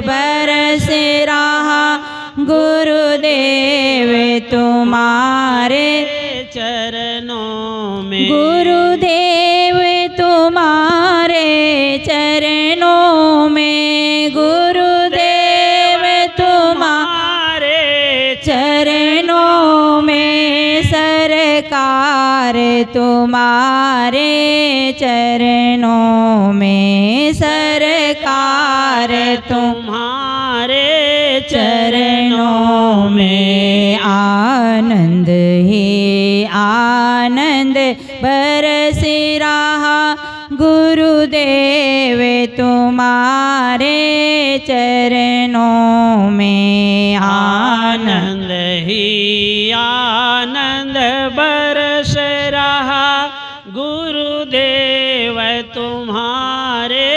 बरस रहा गुरुदेव तुम्हारे चरणों में, गुरुदेव तुम्हारे चरणों में, गुरुदेव तुम्हारे चरणों में, सरकार तुम्हारे चरणों में, सरकार तुम्हारे चरणों में। आनंद ही आनंद बरस रहा गुरुदेव तुम्हारे चरणों में। आनंद ही आनंद बरस रहा गुरुदेव तुम्हारे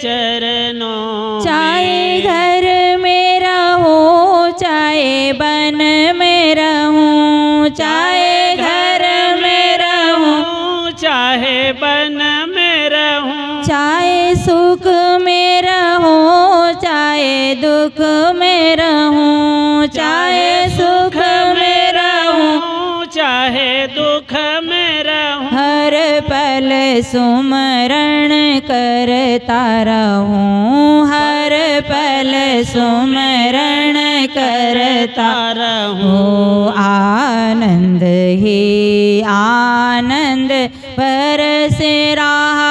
चरणों। चाहे घर में रहूं चाहे वन में रहूं, चाहे घर में रहूं चाहे वन में रहूं, चाहे सुख में रहूं चाहे दुख में रहूं, चाहे सुख में रहूं चाहे दुख में रहूं, हर पल सुमरण करता रहूं, हर पल सुमरण करता रहूं। आनंद ही आनंद बरस रहा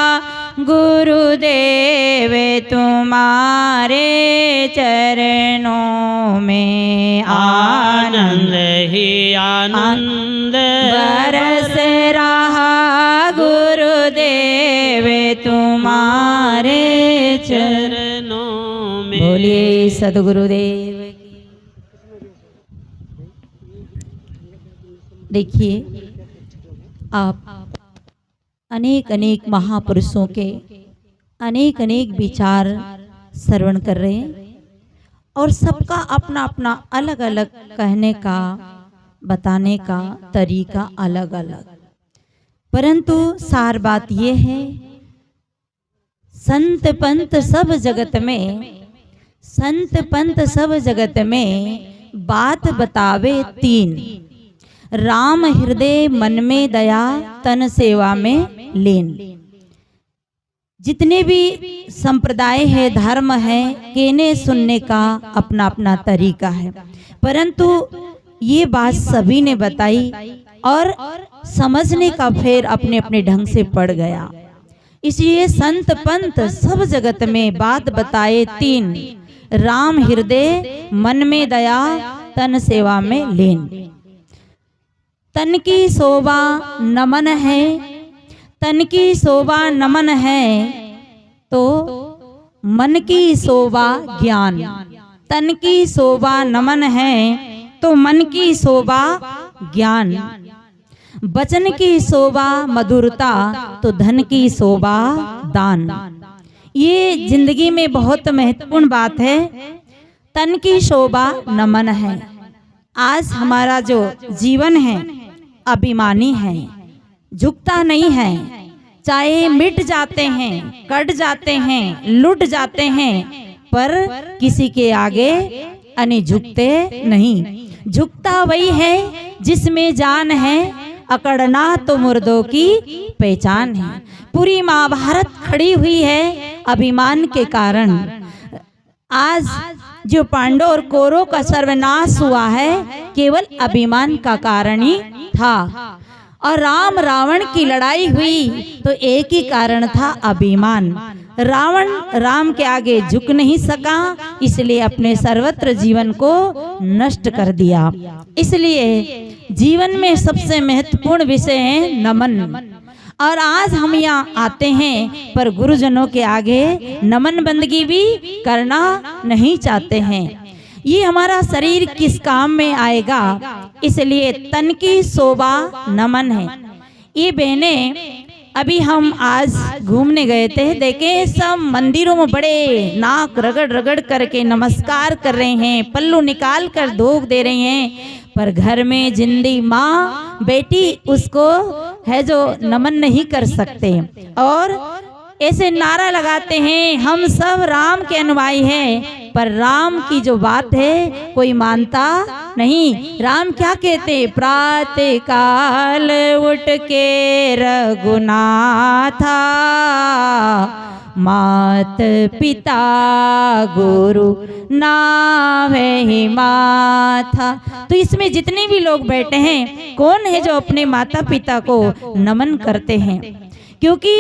गुरुदेव तुम्हारे चरणों में। आनंद ही आनंद बरस रहा गुरुदेव तुम्हारे चरणों में। बोलिए सद्गुरुदेव की। देखिए आप अनेक अनेक महापुरुषों के अनेक अनेक विचार श्रवण कर रहे हैं और सबका अपना अपना अलग अलग कहने का बताने का तरीका अलग अलग, परंतु सार बात ये है संत पंत सब जगत में, संत पंत सब जगत में बात बतावे तीन, राम हृदय मन में दया तन सेवा में लीन। जितने भी संप्रदाय है धर्म है कहने सुनने का अपना अपना तरीका है, परंतु ये बात सभी ने बताई और समझने का फेर अपने अपने ढंग से पड़ गया। इसलिए संत पंत सब जगत में बात बताए तीन, राम हृदय मन में दया तन सेवा में लीन। तन की शोभा नमन है, तन की शोभा नमन है तो मन की शोभा ज्ञान, तन की शोभा नमन है तो मन की शोभा ज्ञान, वचन की शोभा मधुरता तो धन की शोभा दान। ये जिंदगी में बहुत महत्वपूर्ण बात है। तन की शोभा नमन है। आज हमारा जो जीवन है अभिमानी है, झुकता नहीं है, चाहे मिट जाते हैं, कट जाते हैं, लुट जाते हैं, पर किसी के आगे अने झुकते नहीं। झुकता वही है जिसमें जान है, अकड़ना तो मुर्दों की पहचान है। पूरी महाभारत खड़ी हुई है अभिमान के कारण। आज जो पांडव और कौरव का सर्वनाश हुआ है केवल अभिमान का कारण ही था, और राम रावण की लड़ाई हुई तो एक ही कारण था अभिमान। रावण राम के आगे झुक नहीं सका, इसलिए अपने सर्वत्र जीवन को नष्ट कर दिया। इसलिए जीवन में सबसे महत्वपूर्ण विषय है नमन। और आज हम यहाँ आते हैं पर गुरुजनों के आगे नमन बंदगी भी करना नहीं चाहते हैं। ये हमारा शरीर किस काम में आएगा, इसलिए तन की शोभा नमन है। ये बहनें अभी हम आज घूमने गए थे, देखे सब मंदिरों में बड़े नाक रगड़ रगड़ करके नमस्कार कर रहे हैं, पल्लू निकाल कर धोख दे रहे हैं, पर घर में जिंदी माँ बेटी उसको है जो नमन नहीं कर सकते और ऐसे नारा लगाते हैं हम सब राम के अनुयायी हैं, पर राम की जो बात है कोई मानता नहीं। राम क्या कहते, प्रातः काल उठ के रघुनाथा, मात पिता गुरु नावहि माथा। तो इसमें जितने भी लोग बैठे हैं, कौन है जो अपने माता पिता को नमन करते हैं? क्योंकि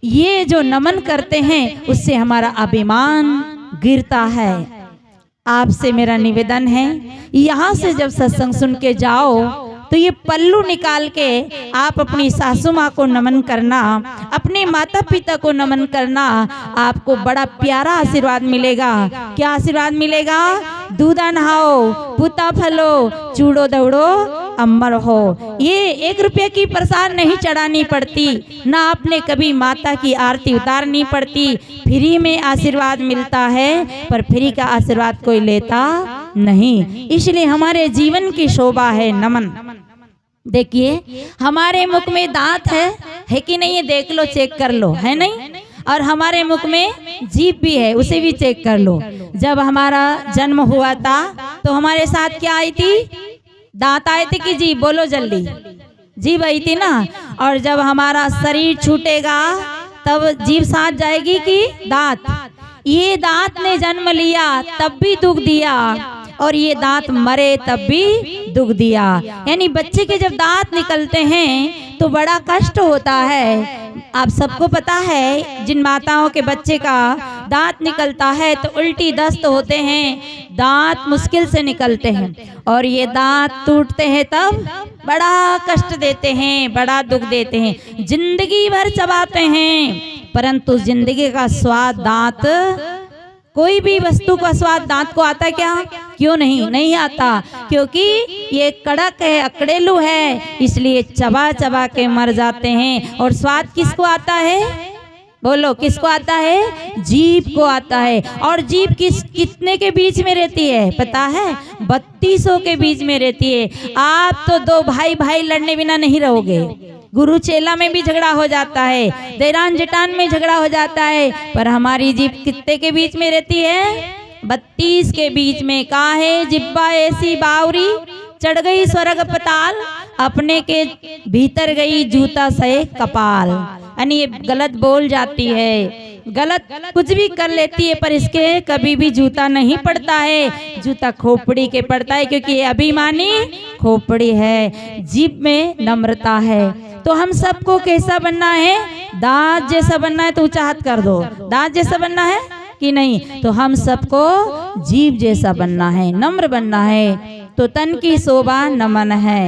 ये जो नमन करते हैं उससे हमारा अभिमान गिरता है। आपसे मेरा निवेदन है, यहाँ से जब सत्संग सुन के जाओ तो ये पल्लू निकाल के आप अपनी सासू माँ को नमन करना, अपने माता पिता को नमन करना, आपको बड़ा प्यारा आशीर्वाद मिलेगा। क्या आशीर्वाद मिलेगा? दूधा नहाओ, पुता फलो, चूड़ो दौड़ो, अमर हो। ये 1 रुपये की प्रसाद नहीं चढ़ानी पड़ती, ना आपने कभी माता की आरती उतारनी पड़ती। फ्री में आशीर्वाद मिलता है, पर फ्री का आशीर्वाद कोई लेता नहीं। इसलिए हमारे जीवन की शोभा है नमन। देखिए हमारे मुख में दांत है कि नहीं? ये देख लो, चेक कर लो, है नहीं? और हमारे मुख में जीभ भी है, उसे भी चेक कर लो। जब हमारा जन्म हुआ था तो हमारे साथ क्या आई थी? दांत आए थे कि जीभ? बोलो जल्दी, जीभ आई थी ना। और जब हमारा शरीर छूटेगा तब जीभ साथ जाएगी कि दांत? ये दांत ने जन्म लिया तब भी दुख दिया, और ये दांत मरे तब भी दुख दिया। यानी बच्चे के जब दांत निकलते हैं तो बड़ा कष्ट होता है। आप सबको पता है, जिन माताओं के बच्चे का दांत निकलता है तो उल्टी दस्त होते हैं, दांत मुश्किल से निकलते हैं, और ये दांत टूटते हैं तब बड़ा कष्ट देते हैं, बड़ा दुख देते हैं, जिंदगी भर चबाते हैं। परंतु जिंदगी का स्वाद दांत, कोई भी वस्तु का स्वाद दांत को आता क्या? क्यों नहीं? नहीं आता, क्योंकि ये कड़क है, अकड़ेलू है, इसलिए चबा चबा के मर जाते हैं। और स्वाद किसको आता है? बोलो, किसको आता है? जीभ को आता है। और जीभ कितने के बीच में रहती है पता है? 3200 के बीच में रहती है। आप तो 2 भाई लड़ने बिना नहीं रहोगे। गुरु चेला में भी झगड़ा हो जाता है, देरान जेठान में झगड़ा हो जाता है, पर हमारी जीभ कितने के बीच में रहती है? 32 के बीच में। का है? जिब्बा ऐसी बावरी, चढ़ गई स्वर्ग पताल, अपने के भीतर गई जूता सहे कपाल। यानी ये गलत बोल जाती है, गलत कुछ भी कर लेती है, पर इसके कभी भी जूता नहीं पड़ता है। जूता खोपड़ी के पड़ता है, क्योंकि ये अभिमानी खोपड़ी है। जीभ में नम्रता है। तो हम सबको कैसा बनना है? दांत जैसा बनना है। तो ऊंचा हाथ कर दो, दांत जैसा बनना है कि नहीं? तो हम सबको जीभ जैसा बनना है, नम्र बनना है। तो तन की शोभा नमन है,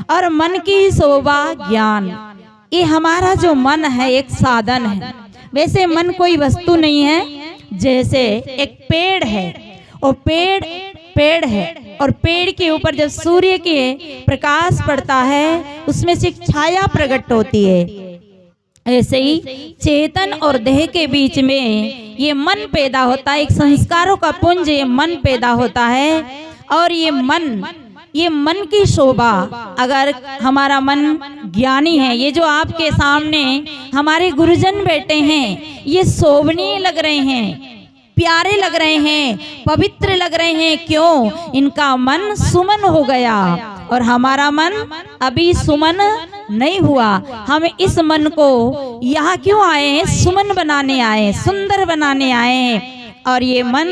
और मन की शोभा ज्ञान। ये हमारा जो मन है एक साधन है। वैसे मन कोई वस्तु नहीं है। जैसे एक पेड़ है, और पेड़ है, और पेड़ के ऊपर जब सूर्य के प्रकाश पड़ता है उसमें से एक छाया प्रकट होती है। ऐसे ही चेतन और देह के बीच में ये मन पैदा होता है, एक संस्कारों का पुंज ये मन पैदा होता है। और ये मन की शोभा, अगर हमारा मन ज्ञानी है, ये जो आपके सामने हमारे गुरुजन बैठे हैं, ये शोभनीय लग रहे हैं, प्यारे लग रहे हैं, पवित्र लग रहे हैं। क्यों? इनका मन सुमन हो गया, और हमारा मन अभी सुमन नहीं हुआ। हम इस मन को यहाँ क्यों आए हैं? सुमन बनाने आए, सुंदर बनाने आए। और ये मन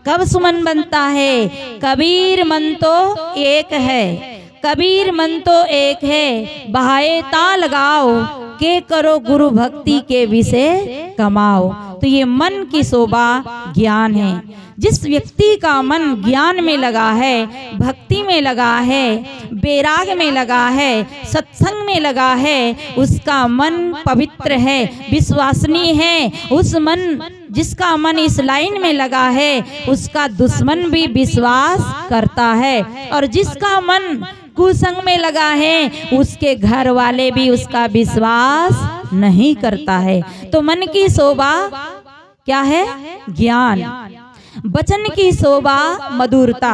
कब सुमन बनता है? कबीर मन तो एक है, कबीर मन तो एक है, बहाए ता लगाओ, के करो गुरु भक्ति के विषय कमाओ। तो ये मन की शोभा ज्ञान है। जिस व्यक्ति का मन ज्ञान में लगा है, भक्ति में लगा है, बैराग में लगा है, सत्संग में लगा है, उसका मन पवित्र है, विश्वसनीय है। उस मन जिसका मन इस लाइन में लगा है, उसका दुश्मन भी विश्वास करता है। और जिसका मन कुसंग में लगा है, उसके घर वाले भी उसका विश्वास नहीं करता है। तो मन की शोभा क्या है? ज्ञान। वचन की शोभा मधुरता।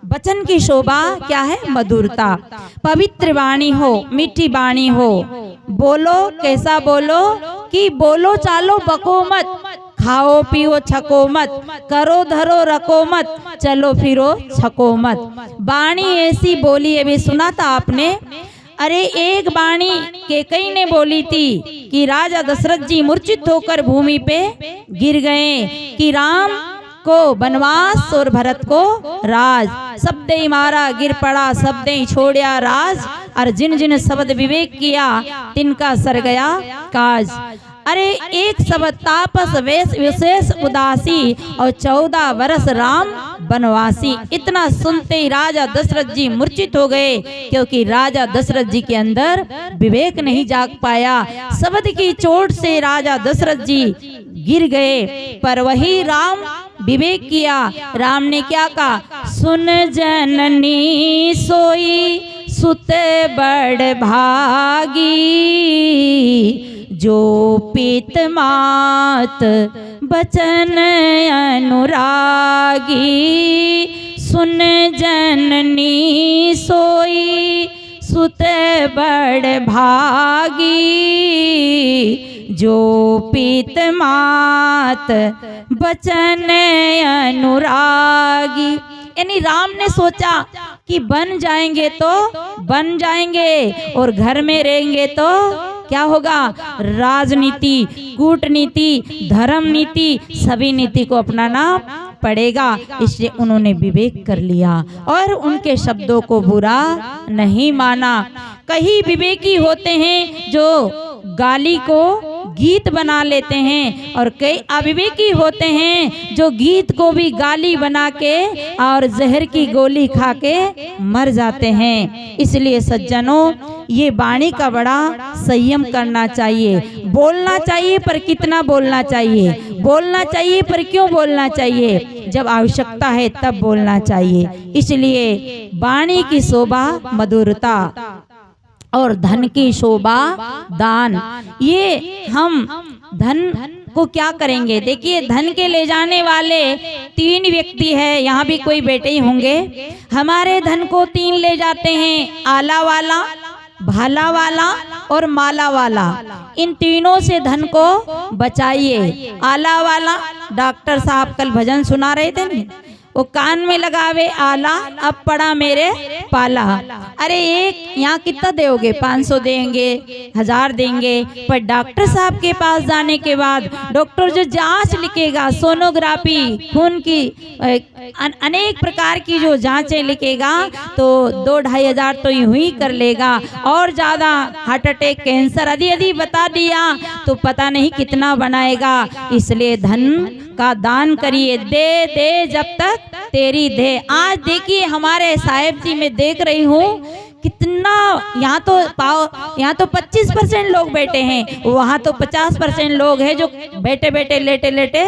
वचन की शोभा क्या है? मधुरता। पवित्र वाणी हो, मीठी वाणी हो। बोलो कैसा बोलो? कि बोलो चालो बको मत, खाओ पियो छको मत, करो धरो रखो मत, चलो फिरो छको मत। वाणी ऐसी बोली, अभी सुना था आपने। अरे एक वाणी कैकेयी ने बोली थी कि राजा दशरथ जी मूर्छित होकर भूमि पे गिर गए कि राम को वनवास और भरत को राज, शब्द ही मारा गिर पड़ा, शब्द ही छोड़या राज, और जिन जिन शब्द विवेक किया तिनका सर गया काज। अरे एक शब्द तापस विशेष उदासी, और 14 वर्ष राम वनवासी। इतना सुनते ही राजा दशरथ जी मूर्छित हो गए, क्योंकि राजा दशरथ जी के अंदर विवेक नहीं जाग पाया। शब्द की चोट से राजा दशरथ जी गिर गए, पर वही राम विवेक किया। राम ने क्या कहा? सुन जननी सोई सुत बड़ भागी, जो पित मात बचन अनुरागी। सुन जननी सोई सुत बड़ भागी, जो पित मात बचन अनुरागी। यानी राम ने सोचा कि बन जाएंगे तो बन जाएंगे, और घर में रहेंगे तो क्या होगा? राजनीति, कूटनीति, धर्म नीति, सभी नीति को अपनाना पड़ेगा। इसलिए उन्होंने विवेक कर लिया और उनके शब्दों को बुरा नहीं माना। कई विवेकी होते हैं जो गाली को गीत बना लेते हैं, और कई अविवेकी होते हैं जो गीत को भी गाली बना के और जहर की गोली खा के मर जाते हैं। इसलिए सज्जनों, ये वाणी का बड़ा संयम करना चाहिए। बोलना चाहिए, पर कितना बोलना चाहिए? बोलना चाहिए, पर क्यों बोलना चाहिए? जब आवश्यकता है तब बोलना चाहिए। इसलिए वाणी की शोभा मधुरता, और धन की शोभा दान। ये हम धन को क्या करेंगे? देखिए, धन के ले जाने वाले 3 व्यक्ति हैं। यहाँ भी कोई बेटे ही होंगे। हमारे धन को 3 ले जाते हैं, आला वाला, भाला वाला और माला वाला। इन तीनों से धन को बचाइए। आला वाला, डॉक्टर साहब कल भजन सुना रहे थे ना, वो कान में लगावे आला, अब पड़ा मेरे पाला। अरे एक यहाँ कितना दोगे? 500 देंगे, 1000 देंगे, पर डॉक्टर साहब के पास जाने के बाद डॉक्टर जो जांच लिखेगा, सोनोग्राफी, खून की अनेक प्रकार की जो जांचें लिखेगा, तो 2-2.5 हजार तो यूं ही कर लेगा। और ज़्यादा हार्ट अटैक, कैंसर आदि बता दिया तो पता नहीं कितना बनाएगा। इसलिए धन का दान करिए। दे दे जब तक तेरी दे। आज देखिए, हमारे साहेब जी में देख रही हूँ कितना, यहाँ तो 25% लोग बैठे हैं, वहाँ तो 50% लोग हैं जो बैठे बैठे लेटे लेटे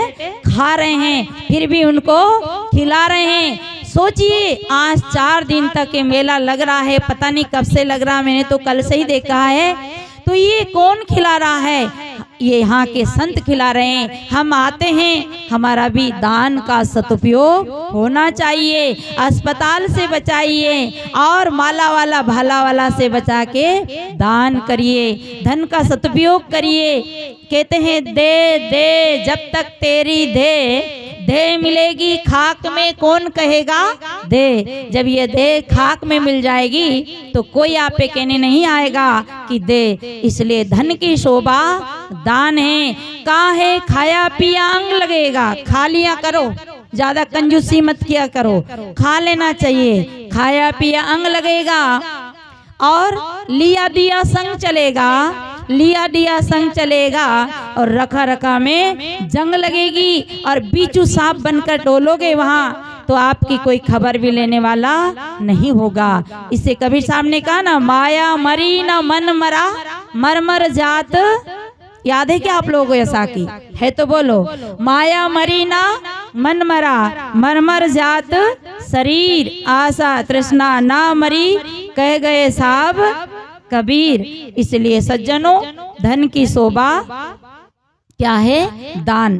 खा रहे हैं, फिर भी उनको खिला रहे हैं। सोचिए, आज 4 दिन तक ये मेला लग रहा है, पता नहीं कब से लग रहा, मैंने तो कल से ही देखा है। तो ये कौन खिला रहा है? ये यहाँ के संत खिला रहे हैं। हम आते हैं, हमारा भी दान का सदुपयोग होना चाहिए। अस्पताल से बचाइए और माला वाला भाला वाला से बचा के दान करिए, धन का सदुपयोग करिए। कहते हैं दे दे जब तक तेरी दे मिलेगी, खाक में कौन कहेगा दे। जब ये दे खाक में मिल जाएगी तो कोई आप पे कहने नहीं आएगा कि दे। इसलिए धन की शोभा दान है। काहे खाया पिया अंग लगेगा, खा लिया करो, ज्यादा कंजूसी मत किया करो, खा लेना चाहिए। खाया पिया अंग लगेगा और लिया दिया संग चलेगा, लिया दिया संग चलेगा, और रखा रखा में जंग लगेगी, और बीचू सांप बनकर डोलोगे वहाँ तो आपकी कोई खबर भी लेने वाला नहीं होगा। इसे कबीर साहब ने कहा ना, माया मरी ना मन मरा, मर मर जात। याद है क्या आप लोगों को? ऐसा की है तो बोलो। माया मरी ना मन मरा, मर मर जात शरीर, आशा तृष्णा ना मरी, कह गए साहब कबीर। इसलिए सज्जनों, धन की शोभा क्या है? दान।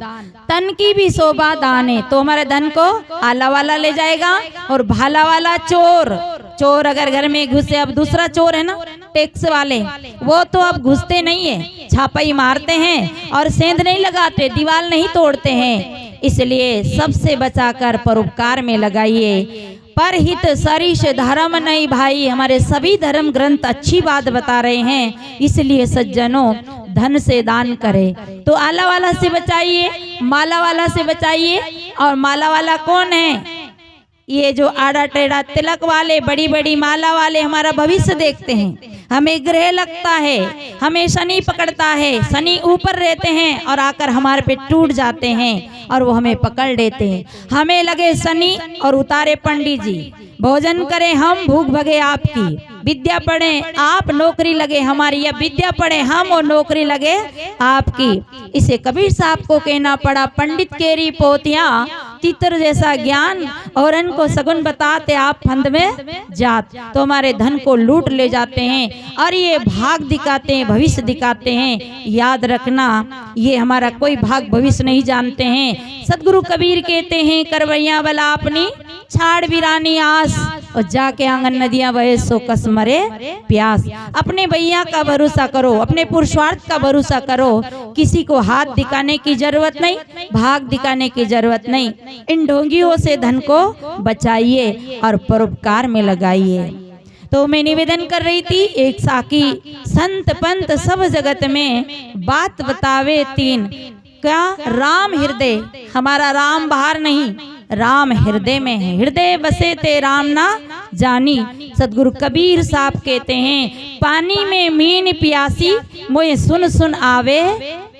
तन की भी शोभा दान है। तो हमारे धन को आला वाला ले जाएगा और भाला वाला चोर चोर अगर घर में घुसे, अब दूसरा चोर है ना टैक्स वाले, वो तो अब घुसते नहीं है, छापाई मारते हैं और सेंध नहीं लगाते, दीवार नहीं तोड़ते हैं। इसलिए सबसे बचाकर परोपकार में लगाइए। परहित सरिष धर्म नहीं भाई, हमारे सभी धर्म ग्रंथ अच्छी बात बता रहे हैं। इसलिए सज्जनों, धन से दान करें तो आला वाला से बचाइए, माला वाला से बचाइए। और माला वाला कौन है? ये जो आड़ा टेढ़ा तिलक वाले, बड़ी बड़ी माला वाले हमारा भविष्य देखते हैं। हमें ग्रह लगता है, हमें शनि पकड़ता है, शनि ऊपर रहते हैं और आकर हमारे पे टूट जाते हैं और वो हमें पकड़ लेते हैं। हमें लगे शनि और उतारे पंडित जी, भोजन करें हम, भूख भगे आपकी, विद्या पढ़ें आप, नौकरी लगे हमारी, या विद्या पढ़ें हम और नौकरी लगे आपकी। इसे कबीर साहब को कहना पड़ा, पंडित केरी पोतियां तीतर जैसा ज्ञान, और इनको सगुन बताते आप फंद में जात। तो हमारे धन को लूट ले जाते हैं और ये भाग दिखाते हैं, भविष्य दिखाते हैं। याद रखना, ये हमारा कोई भाग भविष्य नहीं जानते हैं। सदगुरु कबीर कहते हैं, करवैया वाला अपनी छाड़ बिरानी आस, और जाके आंगन नदियां बहे सो कस मरे प्यास। अपने भैया का भरोसा करो, अपने पुरुषार्थ का भरोसा करो। किसी को हाथ दिखाने की जरूरत नहीं, भाग दिखाने की जरूरत नहीं। इन ढोंगियों से धन को बचाइए और परोपकार में लगाइए। तो मैं निवेदन कर रही थी, एक साकी संत पंत सब जगत में बात बतावे तीन। क्या? राम हृदय, हमारा राम बाहर नहीं, राम हृदय में है। हृदय बसे ते राम ना जानी। सदगुरु कबीर साहब कहते हैं, पानी में मीन प्यासी, मोए सुन सुन आवे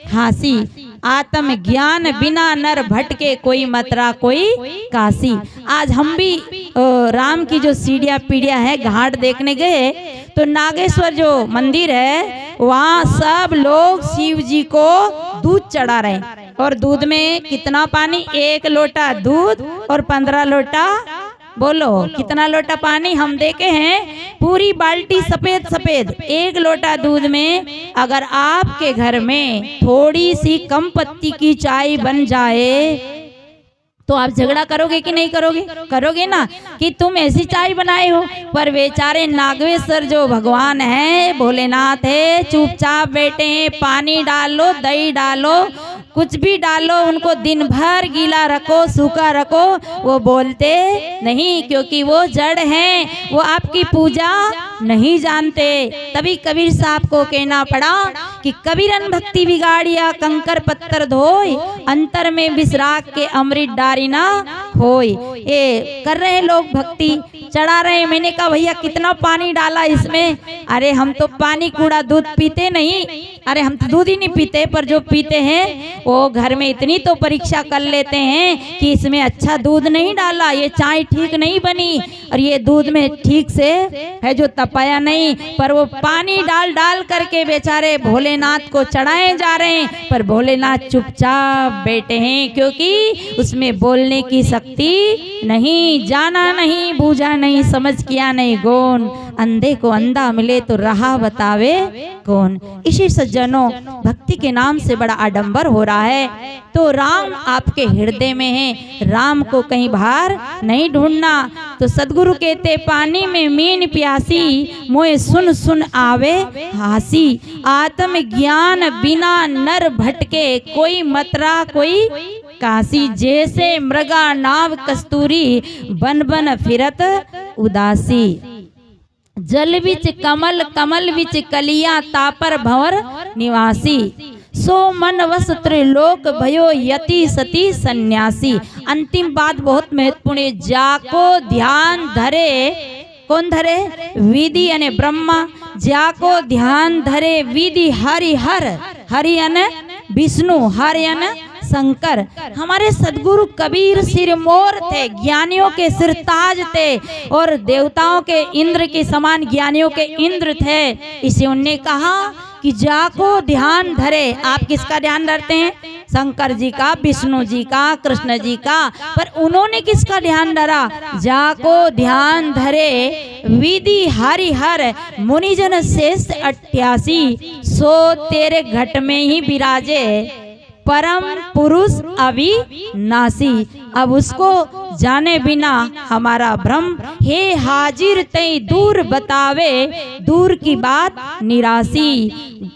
हासी। आत्म ज्ञान बिना नर भटके, कोई मतरा कोई काशी। आज हम भी राम की जो सीढ़ियाँ पीढ़ियाँ है, घाट देखने गए तो नागेश्वर जो मंदिर है, वहाँ सब लोग शिव जी को दूध चढ़ा रहे हैं। और दूध में कितना पानी? 1 लोटा दूध और 15 लोटा, बोलो कितना लोटा पानी? हम देखे हैं पूरी बाल्टी सफेद सफेद। 1 लोटा दूध में अगर आपके घर में थोड़ी सी कम पत्ती की चाय बन जाए तो आप झगड़ा करोगे कि नहीं करोगे? करोगे ना, कि तुम ऐसी चाय बनाए हो। पर बेचारे नागेश्वर जो भगवान है, भोलेनाथ है, चुपचाप बैठे हैं। पानी डालो, दही डालो, कुछ भी डालो, उनको दिन भर गीला रखो, सूखा रखो, वो बोलते नहीं, क्योंकि वो जड़ हैं, वो आपकी पूजा नहीं जानते। तभी कबीर साहब को कहना पड़ा कि कबीरन भक्ति बिगाड़िया, कंकर पत्थर धोय, अंतर में विसराग के अमृत डारी ना होय। ये कर रहे हैं लोग, भक्ति चढ़ा रहे हैं। मैंने कहा भैया कितना पानी डाला इसमें? अरे हम तो पानी कूड़ा दूध पीते नहीं, अरे हम तो दूध ही नहीं पीते, पर जो पीते हैं वो घर में इतनी तो परीक्षा कर लेते हैं कि इसमें अच्छा दूध नहीं डाला, ये चाय ठीक नहीं बनी, और ये दूध में ठीक से है जो तपाया नहीं। पर वो पानी डाल डाल करके बेचारे भोलेनाथ को चढ़ाए जा रहे हैं, पर भोलेनाथ चुपचाप बैठे हैं, क्योंकि उसमें बोलने की शक्ति नहीं। जाना नहीं, बूझा नहीं, समझ किया नहीं गौन, अंधे को अंधा मिले तो राह बतावे कौन। इसी सज्जनों, भक्ति के नाम से बड़ा आडंबर हो रहा है। तो राम आपके हृदय में है, राम को कहीं बाहर नहीं ढूंढना। तो सदगुरु कहते, पानी में मीन प्यासी, मोए सुन सुन आवे हासी। आत्म ज्ञान बिना नर भटके, कोई मतरा कोई काशी। जैसे मृगा नाव कस्तूरी, बन बन फिरत उदासी। जल विच कमल, कमल विच कलिया, तापर भंवर निवासी। सो मन वस त्रिलोक भयो, यति सती सन्यासी। अंतिम बात बहुत महत्वपूर्ण है। जाको ध्यान धरे, कौन धरे? विधि अने ब्रह्मा। जाको ध्यान धरे विधि हरि हर, हरि अन विष्णु, हरि अन शंकर। हमारे सदगुरु कबीर सिरमौर थे, ज्ञानियों के सिरताज थे, और देवताओं के इंद्र के समान ज्ञानियों के इंद्र थे। इसे उनने कहा कि जाको ध्यान धरे। आप किसका ध्यान धरते हैं? शंकर जी का, विष्णु जी का, कृष्ण जी का। पर उन्होंने किसका ध्यान धरा? जाको ध्यान धरे विधि हरि हर, मुनिजन शेष 88, सो तेरे घट में ही विराजे परम पुरुष अविनाशी। अब उसको जाने बिना हमारा भ्रम, हे हाजिर तई दूर बतावे, दूर की बात निराशी।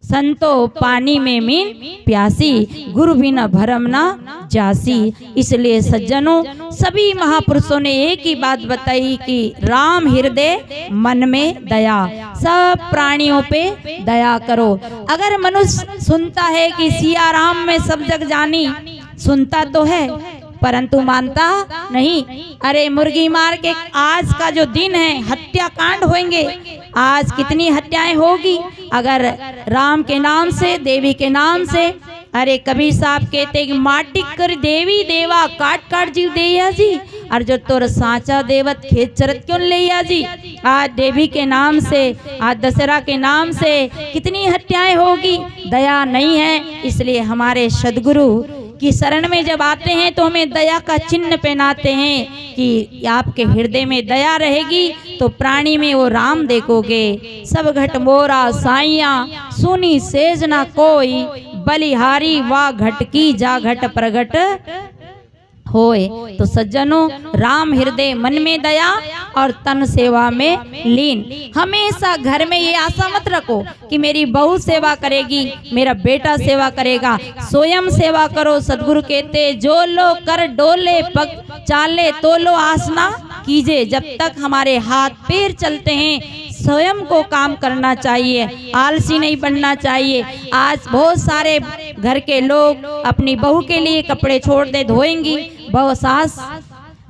संतो पानी में मीन प्यासी, गुरु बिना भरम ना जासी। इसलिए सज्जनों, सभी महापुरुषों ने एक ही बात बताई कि राम हृदय मन में दया, सब प्राणियों पे दया करो। अगर मनुष्य सुनता है कि सिया राम में सब जग जानी, सुनता तो है परंतु मानता नहीं। अरे मुर्गी मार के आज का जो दिन है, हत्याकांड होंगे, आज कितनी हत्याएं होगी अगर राम के नाम से, देवी के नाम से। अरे कबीर साहब कहते कि माटी कर देवी देवा, काट काट जीव देया जी, और जो तोर साचा देवत खेत चरत क्यों लिया जी। आज देवी के नाम से, आज दशहरा के नाम से कितनी हत्याएं होगी, दया नहीं है। इसलिए हमारे सदगुरु की शरण में जब आते हैं तो हमें दया का चिन्ह पहनाते हैं कि आपके हृदय में दया रहेगी तो प्राणी में वो राम देखोगे। सब घट मोरा साइया, सुनी सेज ना कोई, बलिहारी वा घट की जा घट प्रगट होए। तो सज्जनों, राम हृदय मन में दया और तन सेवा में लीन। हमेशा घर में ये आशा मत रखो कि मेरी बहू सेवा करेगी, मेरा बेटा सेवा करेगा, स्वयं सेवा करो। सदगुरु कहते जो लो कर डोले, पग चाले तो लो आसना कीजिए। जब तक हमारे हाथ पैर चलते हैं, स्वयं को काम करना चाहिए, आलसी नहीं बनना चाहिए। आज बहुत सारे घर के लोग अपनी बहू के लिए कपड़े छोड़ दे, धोएंगी बहू सास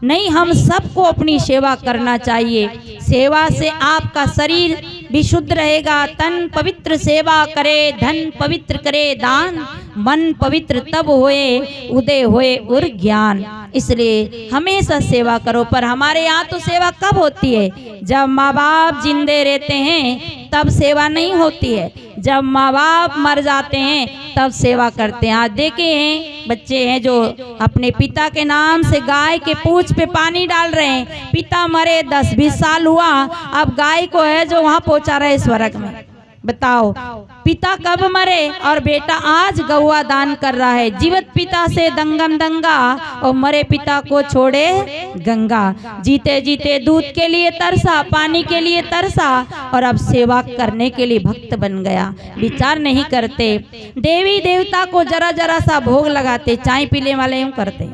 नहीं। हम सबको अपनी सेवा करना चाहिए। सेवा से आपका शरीर विशुद्ध रहेगा, तन पवित्र सेवा करे, धन पवित्र करे दान, मन पवित्र तब होए, उदय होए उर ज्ञान। इसलिए हमेशा सेवा करो। पर हमारे यहाँ तो सेवा कब होती है? जब माँ बाप जिंदे रहते हैं तब सेवा नहीं होती है, जब माँ बाप मर जाते हैं तब सेवा करते हैं। आज देखे हैं बच्चे हैं जो अपने पिता के नाम से गाय के पूंछ पे पानी डाल रहे हैं। पिता मरे 10-20 साल हुआ, अब गाय को है जो वहां पहुंचा रहे स्वर्ग में। बताओ, पिता कब मरे और बेटा आज गौआ दान कर रहा है। जीवित पिता से दंगम दंगा और मरे पिता को छोड़े गंगा। जीते जीते दूध के लिए तरसा, पानी के लिए तरसा और अब सेवा करने के लिए भक्त बन गया। विचार नहीं करते, देवी देवता को जरा जरा सा भोग लगाते। चाय पीने वाले यूं करते,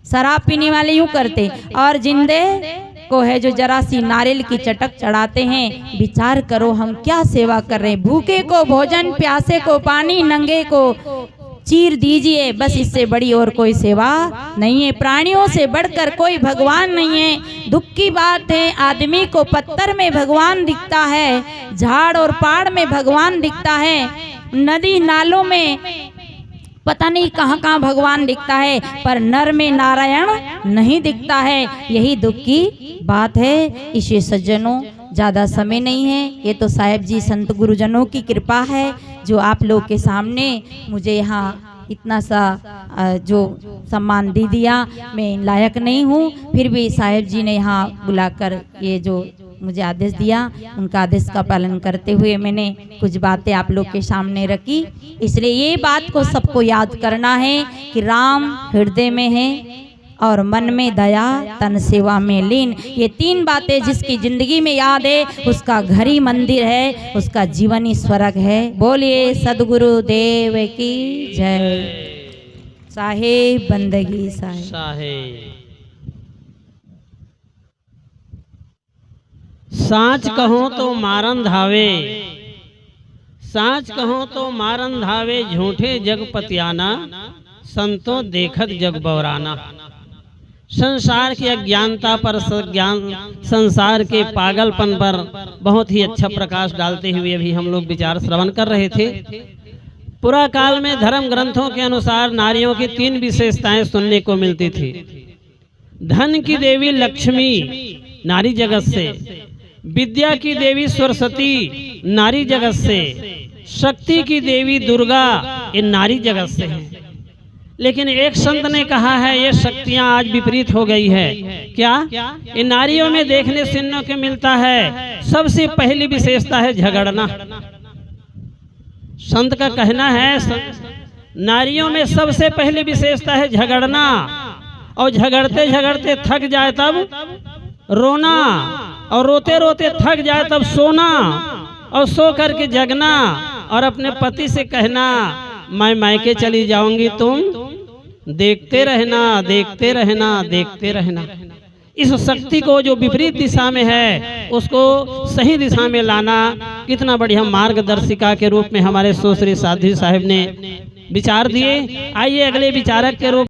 शराब पीने वाले यूं करते, और जिंदे को है जो जरा सी नारियल की चटक चढ़ाते हैं। विचार करो हम क्या सेवा कर रहे हैं। भूखे को भोजन, प्यासे को पानी, नंगे को चीर दीजिए, बस इससे बड़ी और कोई सेवा नहीं है। प्राणियों से बढ़कर कोई भगवान नहीं है। दुख की बात है, आदमी को पत्थर में भगवान दिखता है, झाड़ और पहाड़ में भगवान दिखता है, नदी नालों में पता नहीं कहाँ कहाँ भगवान दिखता है, पर नर में नारायण नहीं दिखता है। यही दुख की बात है। इसे सज्जनों, ज़्यादा समय नहीं है, ये तो साहेब जी संत गुरुजनों की कृपा है जो आप लोग के सामने मुझे यहाँ इतना सा जो सम्मान दे दिया। मैं लायक नहीं हूँ, फिर भी साहेब जी ने यहाँ बुलाकर ये जो मुझे आदेश दिया, उनका आदेश का पालन करते हुए मैंने कुछ बातें आप लोग के सामने रखी। इसलिए ये बात को सबको याद करना है कि राम हृदय में है और मन में दया, तन सेवा में लीन। ये 3 बातें जिसकी जिंदगी में याद है उसका घर ही मंदिर है, उसका जीवन ही स्वर्ग है। बोलिए सदगुरु देव की जय। साहेब बंदगी साहेब। साँच कहो तो मारन धावे, साँच कहो तो मारन धावे, झूठे जग पतियाना, संतो देखत जग बौराना। संसार की अज्ञानता पर ज्ञान, संसार के पागलपन पर बहुत ही अच्छा प्रकाश डालते हुए अभी हम लोग विचार श्रवण कर रहे थे। पुरा काल में धर्म ग्रंथों के अनुसार नारियों की 3 विशेषताएं सुनने को मिलती थी। धन की देवी लक्ष्मी नारी जगत से, विद्या की देवी सरस्वती नारी जगत से, शक्ति की देवी दुर्गा ये नारी जगत से है। लेकिन एक संत ने कहा है ये शक्तियां आज विपरीत हो गई है। क्या? इन नारियों में देखने सुनने को मिलता है सबसे पहली विशेषता है झगड़ना। संत का कहना है नारियों में सबसे पहली विशेषता है झगड़ना, और झगड़ते झगड़ते थक जाए तब रोना, और रोते रोते थक जाए तब सोना, और सो करके जगना, और अपने पति से कहना मैं मायके चली जाऊंगी, तुम देखते रहना, देखते रहना, देखते रहना। इस शक्ति को जो विपरीत दिशा में है उसको सही दिशा में लाना कितना बढ़िया मार्गदर्शिका के रूप में हमारे सुश्री साध्वी साहिब ने विचार दिए। आइए अगले विचारक के रूप